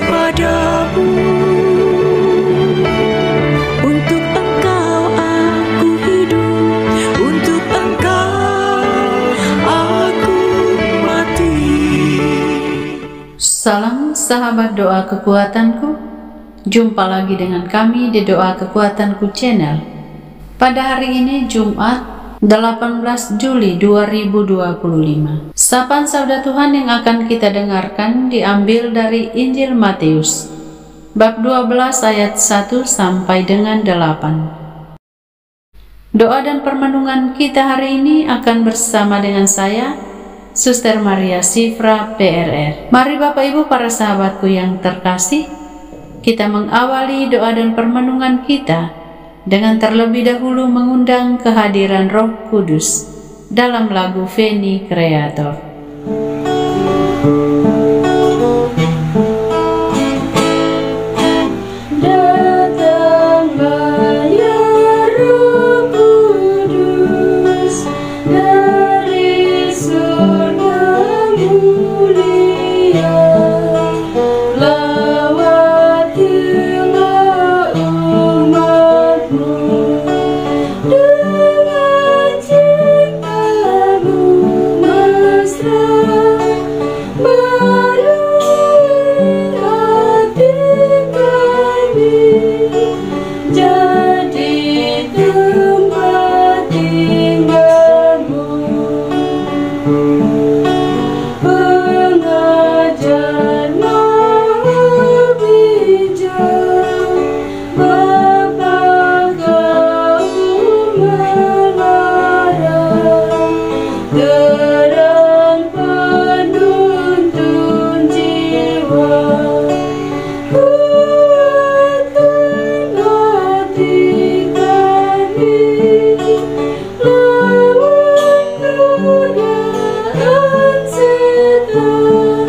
padamu. Untuk Engkau aku hidup, untuk Engkau aku mati. Salam sahabat doa kekuatanku, jumpa lagi dengan kami di Doa Kekuatanku Channel. Pada hari ini Jumat 18 Juli 2025. Sapaan sabda Tuhan yang akan kita dengarkan diambil dari Injil Matius bab 12 ayat 1 sampai dengan 8. Doa dan permenungan kita hari ini akan bersama dengan saya, Suster Maria Sifra PRR. Mari Bapak Ibu para sahabatku yang terkasih, kita mengawali doa dan permenungan kita dengan terlebih dahulu mengundang kehadiran Roh Kudus dalam lagu Veni Creator. Datanglah ya Roh Kudus dari surga mulia, lawatilah umatmu dengan cintamu mesra, barui hati kami jadi tempat tinggalmu. Pengajar maha bijak, Bapa kau melarang, terang penuntun jiwa, kuatkan hati kami, lawan godaan setan,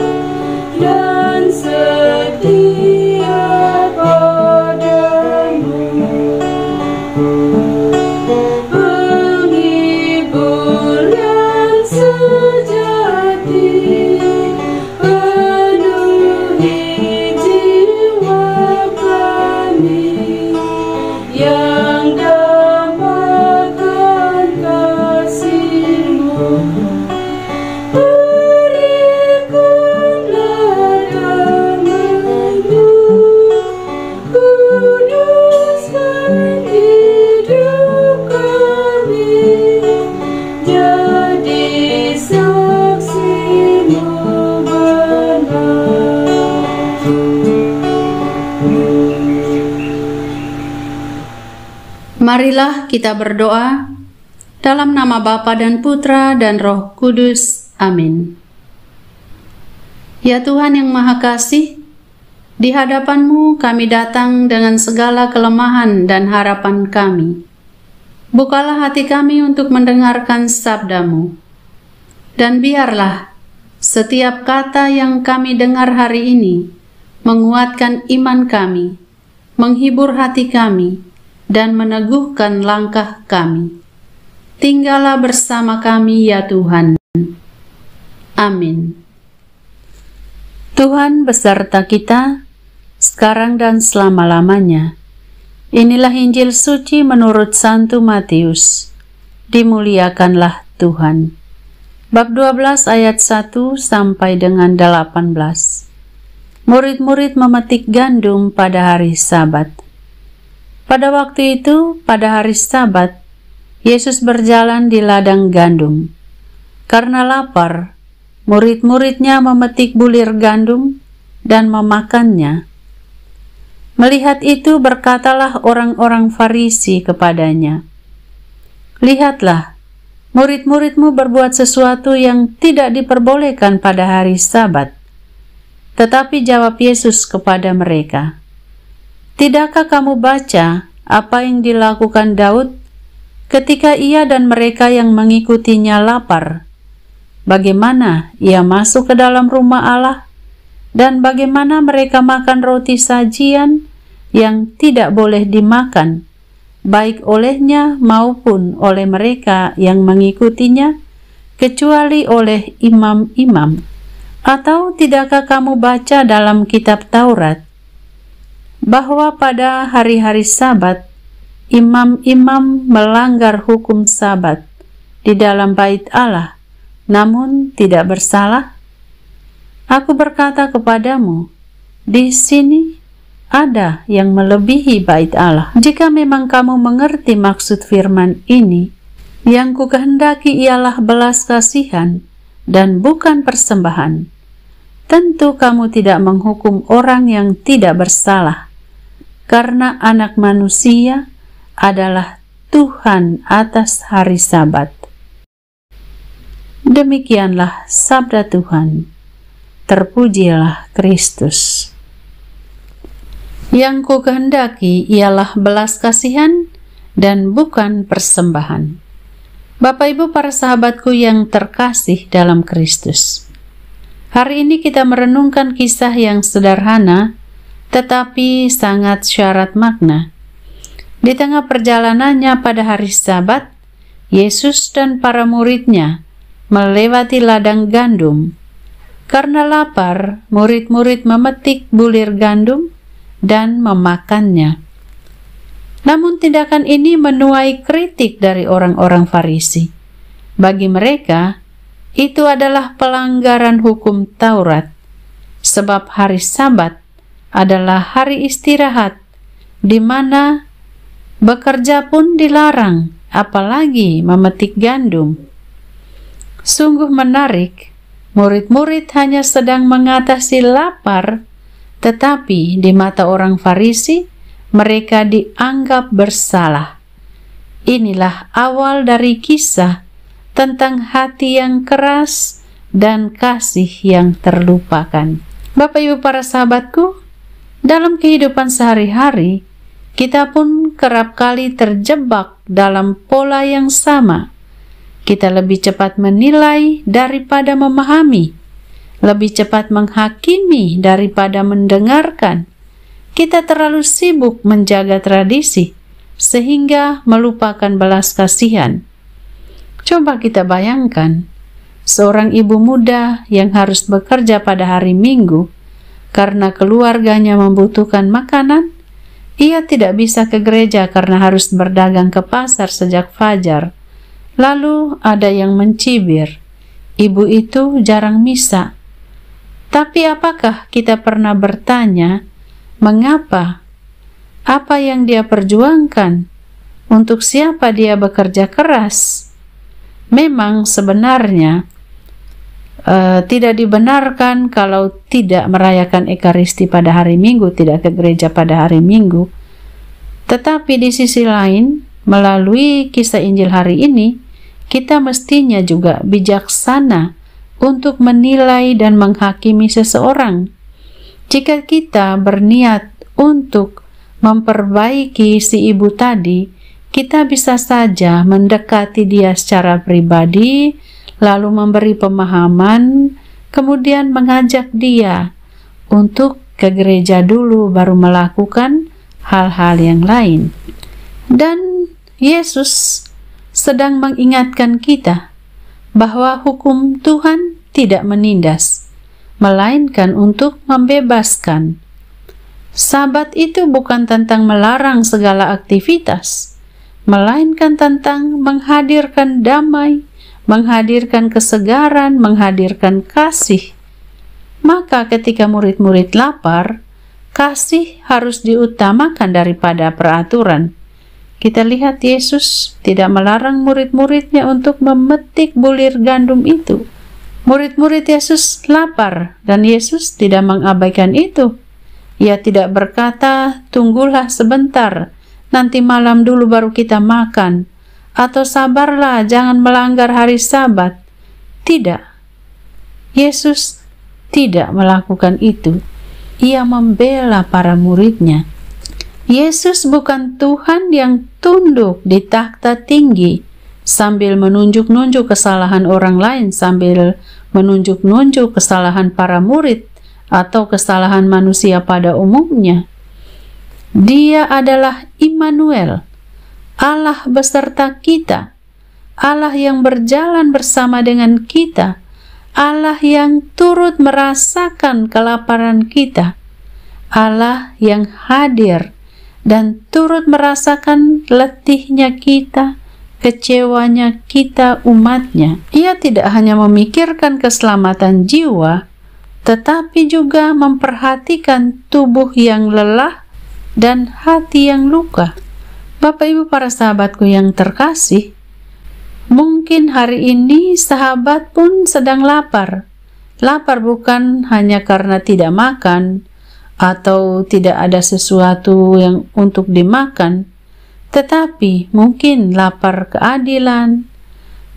dan setia padamu. Penghibur yang sejati, penuhi jiwa kami yang dambakan kasih-Mu. Berikanlah damai-Mu, kuduskan hidup kami, jadi saksi-Mu benar. Marilah kita berdoa dalam nama Bapa dan Putra dan Roh Kudus. Amin. Ya Tuhan yang Maha Kasih, di hadapan-Mu kami datang dengan segala kelemahan dan harapan kami. Bukalah hati kami untuk mendengarkan sabda-Mu, dan biarlah setiap kata yang kami dengar hari ini menguatkan iman kami, menghibur hati kami, dan meneguhkan langkah kami. Tinggallah bersama kami ya Tuhan. Amin. Tuhan beserta kita, sekarang dan selama-lamanya. Inilah Injil suci menurut Santo Matius. Dimuliakanlah Tuhan. Bab 12 ayat 1 sampai dengan 18. Murid-murid memetik gandum pada hari Sabat. Pada waktu itu, pada hari Sabat, Yesus berjalan di ladang gandum. Karena lapar, murid-muridnya memetik bulir gandum dan memakannya. Melihat itu berkatalah orang-orang Farisi kepadanya, "Lihatlah, murid-murid-Mu berbuat sesuatu yang tidak diperbolehkan pada hari Sabat." Tetapi jawab Yesus kepada mereka, "Tidakkah kamu baca apa yang dilakukan Daud ketika ia dan mereka yang mengikutinya lapar? Bagaimana ia masuk ke dalam rumah Allah, dan bagaimana mereka makan roti sajian yang tidak boleh dimakan, baik olehnya maupun oleh mereka yang mengikutinya, kecuali oleh imam-imam. Atau tidakkah kamu baca dalam kitab Taurat bahwa pada hari-hari Sabat imam-imam melanggar hukum Sabat di dalam bait Allah, namun tidak bersalah? Aku berkata kepadamu, di sini ada yang melebihi bait Allah. Jika memang kamu mengerti maksud firman ini, yang kukehendaki ialah belas kasihan dan bukan persembahan, tentu kamu tidak menghukum orang yang tidak bersalah, karena Anak Manusia adalah Tuhan atas hari Sabat. Demikianlah sabda Tuhan. Terpujilah Kristus. Yang kukehendaki ialah belas kasihan dan bukan persembahan. Bapak Ibu para sahabatku yang terkasih dalam Kristus, hari ini kita merenungkan kisah yang sederhana tetapi sangat syarat makna. Di tengah perjalanannya pada hari Sabat, Yesus dan para muridnya melewati ladang gandum. Karena lapar, murid-murid memetik bulir gandum dan memakannya. Namun tindakan ini menuai kritik dari orang-orang Farisi. Bagi mereka, itu adalah pelanggaran hukum Taurat, sebab hari Sabat adalah hari istirahat, di mana bekerja pun dilarang, apalagi memetik gandum. Sungguh menarik, murid-murid hanya sedang mengatasi lapar, tetapi di mata orang Farisi, mereka dianggap bersalah. Inilah awal dari kisah tentang hati yang keras dan kasih yang terlupakan. Bapak Ibu para sahabatku, dalam kehidupan sehari-hari, kita pun kerap kali terjebak dalam pola yang sama. Kita lebih cepat menilai daripada memahami, lebih cepat menghakimi daripada mendengarkan. Kita terlalu sibuk menjaga tradisi, sehingga melupakan belas kasihan. Coba kita bayangkan, seorang ibu muda yang harus bekerja pada hari Minggu, karena keluarganya membutuhkan makanan, ia tidak bisa ke gereja karena harus berdagang ke pasar sejak fajar. Lalu ada yang mencibir, ibu itu jarang misa. Tapi apakah kita pernah bertanya, mengapa? Apa yang dia perjuangkan? Untuk siapa dia bekerja keras? Memang sebenarnya tidak dibenarkan kalau tidak merayakan Ekaristi pada hari Minggu, tidak ke gereja pada hari Minggu. Tetapi di sisi lain, melalui kisah Injil hari ini, kita mestinya juga bijaksana untuk menilai dan menghakimi seseorang. Jika kita berniat untuk memperbaiki si ibu tadi, kita bisa saja mendekati dia secara pribadi, lalu memberi pemahaman, kemudian mengajak dia untuk ke gereja dulu baru melakukan hal-hal yang lain. Dan Yesus sedang mengingatkan kita bahwa hukum Tuhan tidak menindas, melainkan untuk membebaskan. Sabat itu bukan tentang melarang segala aktivitas, melainkan tentang menghadirkan damai, menghadirkan kesegaran, menghadirkan kasih. Maka ketika murid-murid lapar, kasih harus diutamakan daripada peraturan. Kita lihat Yesus tidak melarang murid-muridnya untuk memetik bulir gandum itu. Murid-murid Yesus lapar dan Yesus tidak mengabaikan itu. Ia tidak berkata, tunggulah sebentar, nanti malam dulu baru kita makan. Atau sabarlah, jangan melanggar hari Sabat. Tidak. Yesus tidak melakukan itu. Ia membela para muridnya. Yesus bukan Tuhan yang tunduk di takhta tinggi sambil menunjuk-nunjuk kesalahan orang lain, sambil menunjuk-nunjuk kesalahan para murid atau kesalahan manusia pada umumnya. Dia adalah Immanuel, Allah beserta kita, Allah yang berjalan bersama dengan kita, Allah yang turut merasakan kelaparan kita, Allah yang hadir dan turut merasakan letihnya kita, kecewanya kita umatnya. Ia tidak hanya memikirkan keselamatan jiwa, tetapi juga memperhatikan tubuh yang lelah dan hati yang luka. Bapak Ibu para sahabatku yang terkasih, mungkin hari ini sahabat pun sedang lapar. Lapar bukan hanya karena tidak makan atau tidak ada sesuatu yang untuk dimakan, tetapi mungkin lapar keadilan,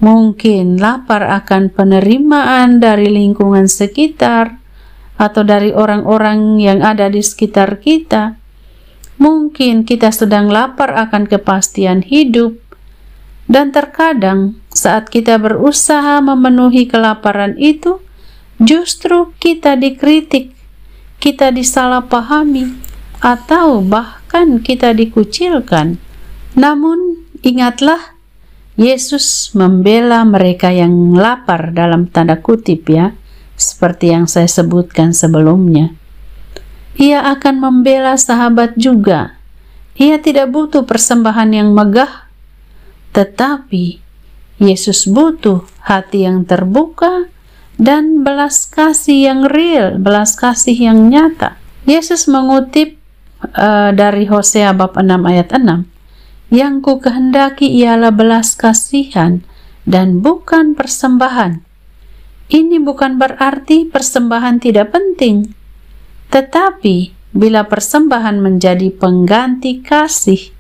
mungkin lapar akan penerimaan dari lingkungan sekitar atau dari orang-orang yang ada di sekitar kita. Mungkin kita sedang lapar akan kepastian hidup, dan terkadang saat kita berusaha memenuhi kelaparan itu, justru kita dikritik, kita disalahpahami, atau bahkan kita dikucilkan. Namun ingatlah, Yesus membela mereka yang lapar, dalam tanda kutip ya, seperti yang saya sebutkan sebelumnya. Ia akan membela sahabat juga. Ia tidak butuh persembahan yang megah, tetapi Yesus butuh hati yang terbuka dan belas kasih yang real, belas kasih yang nyata. Yesus mengutip dari Hosea bab 6 ayat 6, "Yang ku kehendaki ialah belas kasihan dan bukan persembahan." Ini bukan berarti persembahan tidak penting, tetapi bila persembahan menjadi pengganti kasih,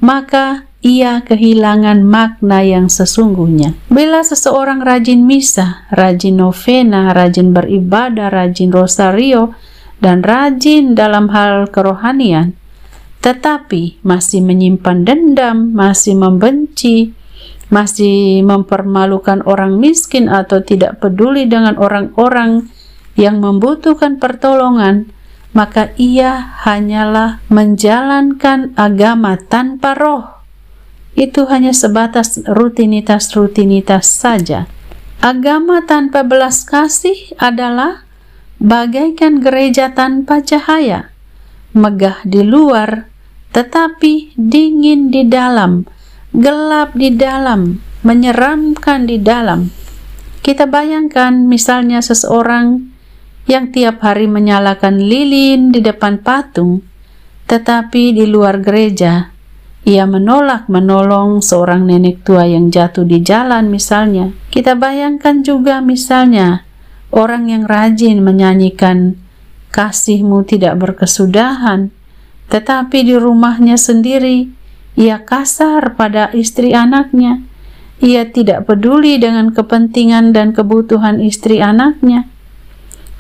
maka ia kehilangan makna yang sesungguhnya. Bila seseorang rajin misa, rajin novena, rajin beribadah, rajin rosario, dan rajin dalam hal kerohanian, tetapi masih menyimpan dendam, masih membenci, masih mempermalukan orang miskin, atau tidak peduli dengan orang-orang yang membutuhkan pertolongan, maka ia hanyalah menjalankan agama tanpa roh. Itu hanya sebatas rutinitas-rutinitas saja. Agama tanpa belas kasih adalah bagaikan gereja tanpa cahaya, megah di luar tetapi dingin di dalam, gelap di dalam, menyeramkan di dalam. Kita bayangkan misalnya seseorang yang tiap hari menyalakan lilin di depan patung, tetapi di luar gereja ia menolak menolong seorang nenek tua yang jatuh di jalan misalnya. Kita bayangkan juga misalnya orang yang rajin menyanyikan "Kasih-Mu tidak berkesudahan", tetapi di rumahnya sendiri ia kasar pada istri anaknya. Ia tidak peduli dengan kepentingan dan kebutuhan istri anaknya.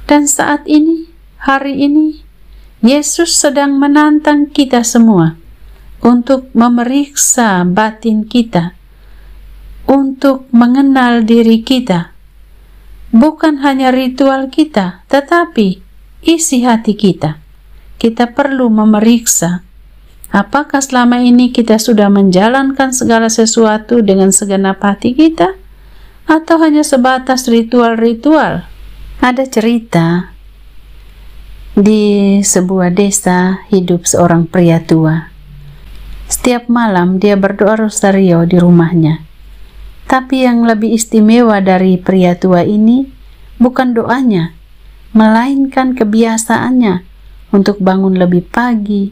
Dan saat ini, hari ini, Yesus sedang menantang kita semua untuk memeriksa batin kita, untuk mengenal diri kita. Bukan hanya ritual kita, tetapi isi hati kita. Kita perlu memeriksa apakah selama ini kita sudah menjalankan segala sesuatu dengan segenap hati kita, atau hanya sebatas ritual-ritual. Ada cerita di sebuah desa hidup seorang pria tua. Setiap malam dia berdoa rosario di rumahnya. Tapi yang lebih istimewa dari pria tua ini bukan doanya, melainkan kebiasaannya untuk bangun lebih pagi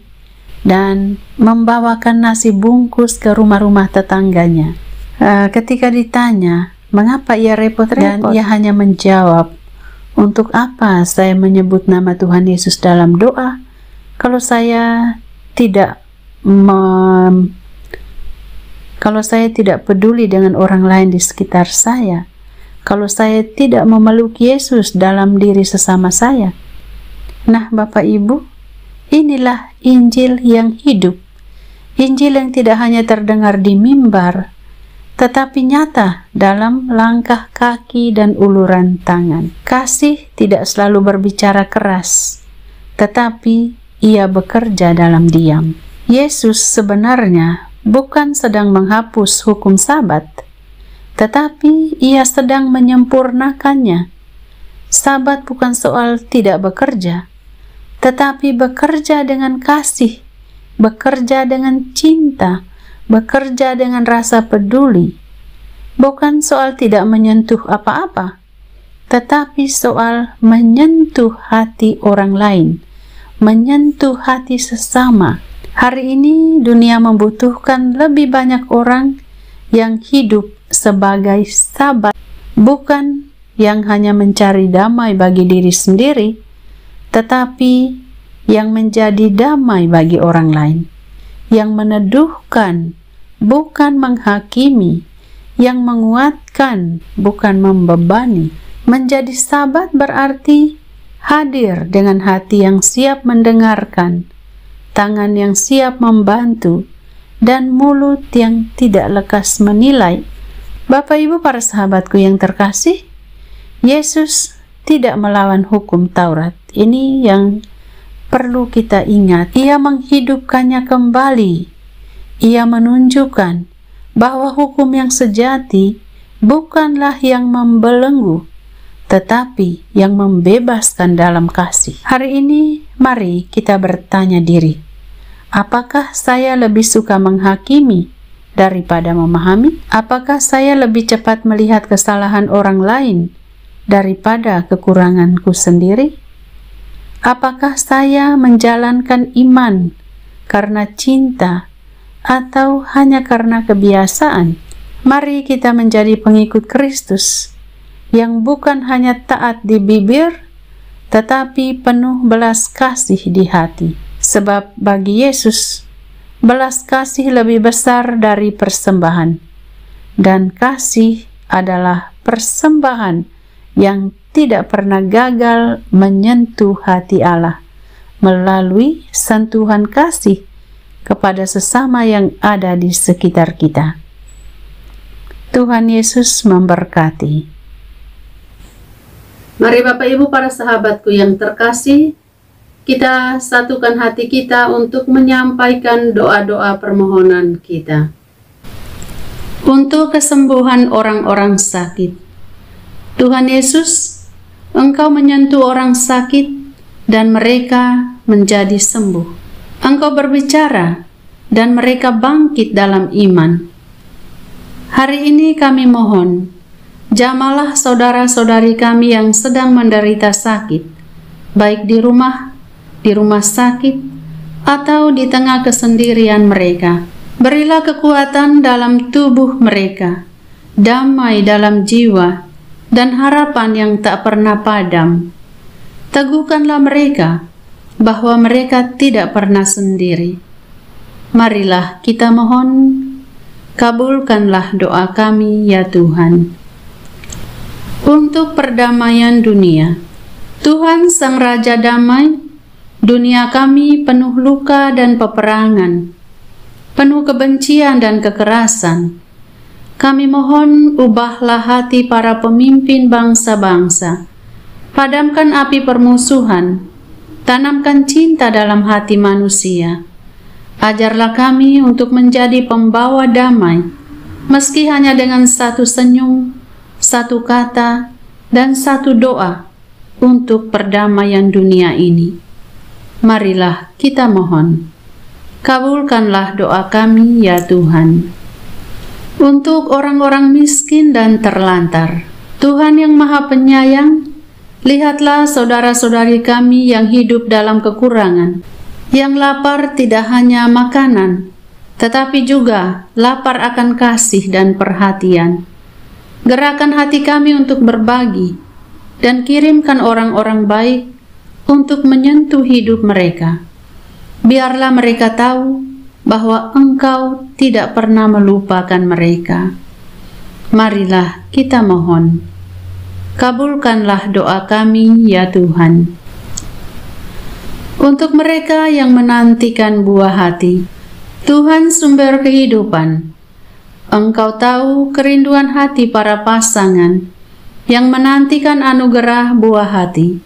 dan membawakan nasi bungkus ke rumah-rumah tetangganya. Ketika ditanya mengapa ia repot-repot, dan ia hanya menjawab, "Untuk apa saya menyebut nama Tuhan Yesus dalam doa kalau saya tidak peduli dengan orang lain di sekitar saya, kalau saya tidak memeluk Yesus dalam diri sesama saya?" Nah, Bapak Ibu, inilah Injil yang hidup. Injil yang tidak hanya terdengar di mimbar, tetapi nyata dalam langkah kaki dan uluran tangan. Kasih tidak selalu berbicara keras, tetapi ia bekerja dalam diam. Yesus sebenarnya bukan sedang menghapus hukum Sabat, tetapi ia sedang menyempurnakannya. Sabat bukan soal tidak bekerja, tetapi bekerja dengan kasih, bekerja dengan cinta, bekerja dengan rasa peduli. Bukan soal tidak menyentuh apa-apa, tetapi soal menyentuh hati orang lain, menyentuh hati sesama. Hari ini dunia membutuhkan lebih banyak orang yang hidup sebagai sahabat, bukan yang hanya mencari damai bagi diri sendiri, tetapi yang menjadi damai bagi orang lain, yang meneduhkan, bukan menghakimi, yang menguatkan, bukan membebani. Menjadi sahabat berarti hadir dengan hati yang siap mendengarkan, tangan yang siap membantu, dan mulut yang tidak lekas menilai. Bapak Ibu para sahabatku yang terkasih, Yesus tidak melawan hukum Taurat. Ini yang perlu kita ingat. Ia menghidupkannya kembali. Ia menunjukkan bahwa hukum yang sejati bukanlah yang membelenggu, tetapi yang membebaskan dalam kasih. Hari ini mari kita bertanya diri, apakah saya lebih suka menghakimi daripada memahami? Apakah saya lebih cepat melihat kesalahan orang lain daripada kekuranganku sendiri? Apakah saya menjalankan iman karena cinta atau hanya karena kebiasaan? Mari kita menjadi pengikut Kristus yang bukan hanya taat di bibir, tetapi penuh belas kasih di hati. Sebab bagi Yesus, belas kasih lebih besar dari persembahan, dan kasih adalah persembahan yang tidak pernah gagal menyentuh hati Allah melalui sentuhan kasih kepada sesama yang ada di sekitar kita. Tuhan Yesus memberkati. Mari Bapak Ibu para sahabatku yang terkasih, kita satukan hati kita untuk menyampaikan doa-doa permohonan kita. Untuk kesembuhan orang-orang sakit. Tuhan Yesus, Engkau menyentuh orang sakit dan mereka menjadi sembuh. Engkau berbicara dan mereka bangkit dalam iman. Hari ini kami mohon, jamalah saudara-saudari kami yang sedang menderita sakit, baik di rumah sakit, atau di tengah kesendirian mereka. Berilah kekuatan dalam tubuh mereka, damai dalam jiwa, dan harapan yang tak pernah padam. Teguhkanlah mereka bahwa mereka tidak pernah sendiri. Marilah kita mohon, kabulkanlah doa kami ya Tuhan. Untuk perdamaian dunia. Tuhan Sang Raja Damai, dunia kami penuh luka dan peperangan, penuh kebencian dan kekerasan. Kami mohon, ubahlah hati para pemimpin bangsa-bangsa. Padamkan api permusuhan, tanamkan cinta dalam hati manusia. Ajarlah kami untuk menjadi pembawa damai, meski hanya dengan satu senyum, satu kata, dan satu doa untuk perdamaian dunia ini. Marilah kita mohon, kabulkanlah doa kami ya Tuhan. Untuk orang-orang miskin dan terlantar, Tuhan yang Maha Penyayang, lihatlah saudara-saudari kami yang hidup dalam kekurangan, yang lapar tidak hanya makanan, tetapi juga lapar akan kasih dan perhatian. Gerakan hati kami untuk berbagi, dan kirimkan orang-orang baik untuk menyentuh hidup mereka. Biarlah mereka tahu bahwa Engkau tidak pernah melupakan mereka. Marilah kita mohon, kabulkanlah doa kami ya Tuhan. Untuk mereka yang menantikan buah hati, Tuhan sumber kehidupan, Engkau tahu kerinduan hati para pasangan yang menantikan anugerah buah hati.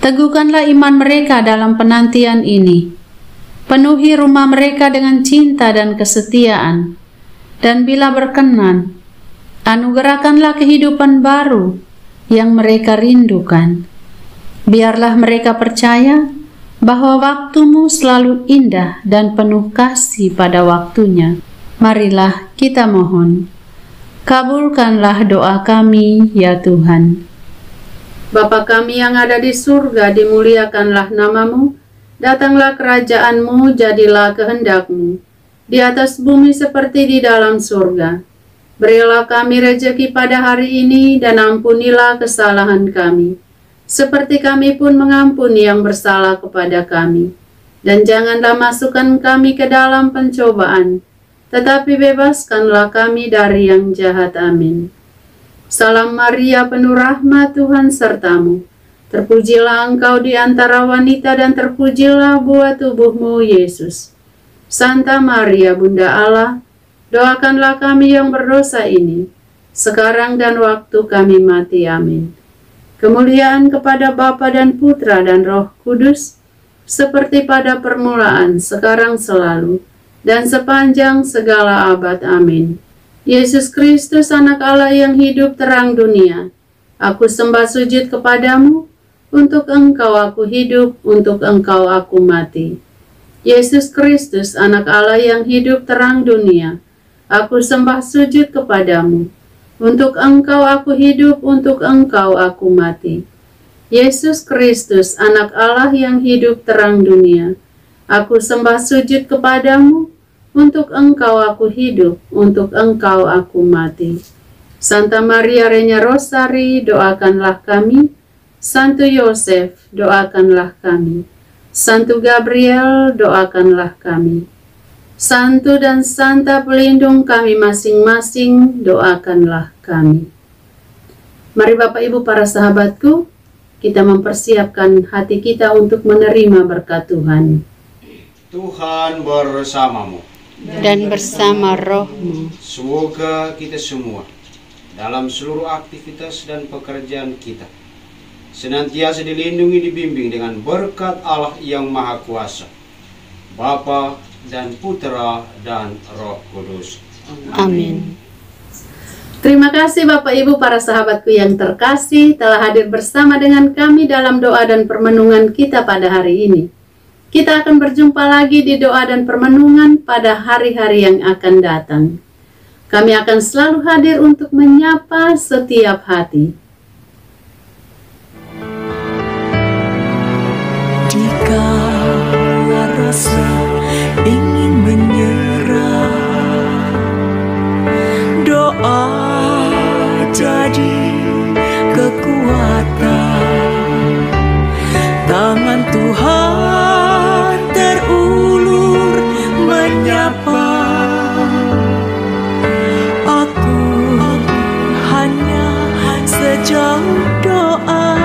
Teguhkanlah iman mereka dalam penantian ini. Penuhi rumah mereka dengan cinta dan kesetiaan, dan bila berkenan, anugerahkanlah kehidupan baru yang mereka rindukan. Biarlah mereka percaya bahwa waktu-Mu selalu indah dan penuh kasih pada waktunya. Marilah kita mohon. Kabulkanlah doa kami, ya Tuhan. Bapa kami yang ada di surga, dimuliakanlah nama-Mu. Datanglah kerajaan-Mu, jadilah kehendak-Mu, di atas bumi seperti di dalam surga. Berilah kami rejeki pada hari ini, dan ampunilah kesalahan kami, seperti kami pun mengampuni yang bersalah kepada kami. Dan janganlah masukkan kami ke dalam pencobaan, tetapi bebaskanlah kami dari yang jahat. Amin. Salam Maria, penuh rahmat, Tuhan sertamu. Terpujilah engkau di antara wanita, dan terpujilah buah tubuhmu, Yesus. Santa Maria, Bunda Allah, doakanlah kami yang berdosa ini, sekarang dan waktu kami mati. Amin. Kemuliaan kepada Bapa dan Putra dan Roh Kudus, seperti pada permulaan, sekarang, selalu, dan sepanjang segala abad. Amin. Yesus Kristus, Anak Allah yang hidup terang dunia, aku sembah sujud kepadamu, untuk Engkau aku hidup, untuk Engkau aku mati. Yesus Kristus, Anak Allah yang hidup terang dunia, aku sembah sujud kepadamu, untuk Engkau aku hidup, untuk Engkau aku mati. Yesus Kristus, Anak Allah yang hidup terang dunia, aku sembah sujud kepadamu, untuk Engkau aku hidup, untuk Engkau aku mati. Santa Maria Reina Rosari, doakanlah kami. Santo Yosef, doakanlah kami. Santo Gabriel, doakanlah kami. Santo dan Santa pelindung kami masing-masing, doakanlah kami. Mari Bapak Ibu para sahabatku, kita mempersiapkan hati kita untuk menerima berkat Tuhan. Tuhan bersamamu Dan bersama roh-Mu, Semoga kita semua dalam seluruh aktivitas dan pekerjaan kita senantiasa dilindungi, dibimbing dengan berkat Allah yang Maha Kuasa, Bapa dan Putra dan Roh Kudus. amin. Terima kasih Bapak Ibu para sahabatku yang terkasih telah hadir bersama dengan kami dalam doa dan permenungan kita pada hari ini. Kita akan berjumpa lagi di doa dan permenungan pada hari-hari yang akan datang. Kami akan selalu hadir untuk menyapa setiap hati. Jika rasa ingin menyerah, doa jadi kekuatan. Tangan Tuhan terulur menyapa. Aku hanya sejauh doa.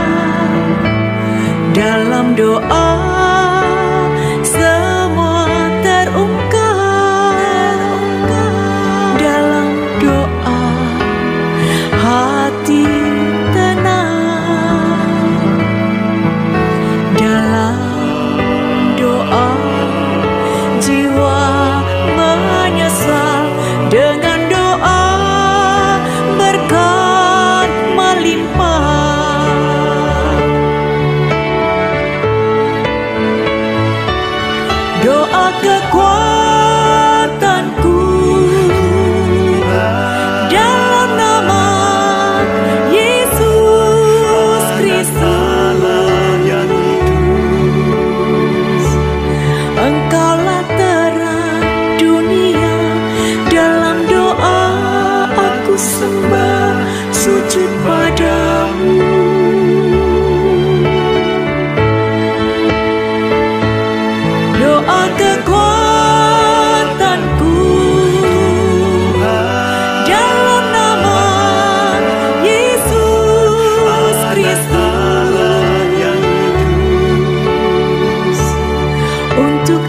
Dalam doa semua terungkap. Dalam doa hati tenang. Dalam doa jiwa menyesal. Dengan doa berkat melimpah. Doa kekuatanku dalam nama Yesus Kristus. Engkaulah terang dunia. Dalam doa aku sembah sujud padamu. Doa kekuatanku dalam nama Yesus Kristus. Untuk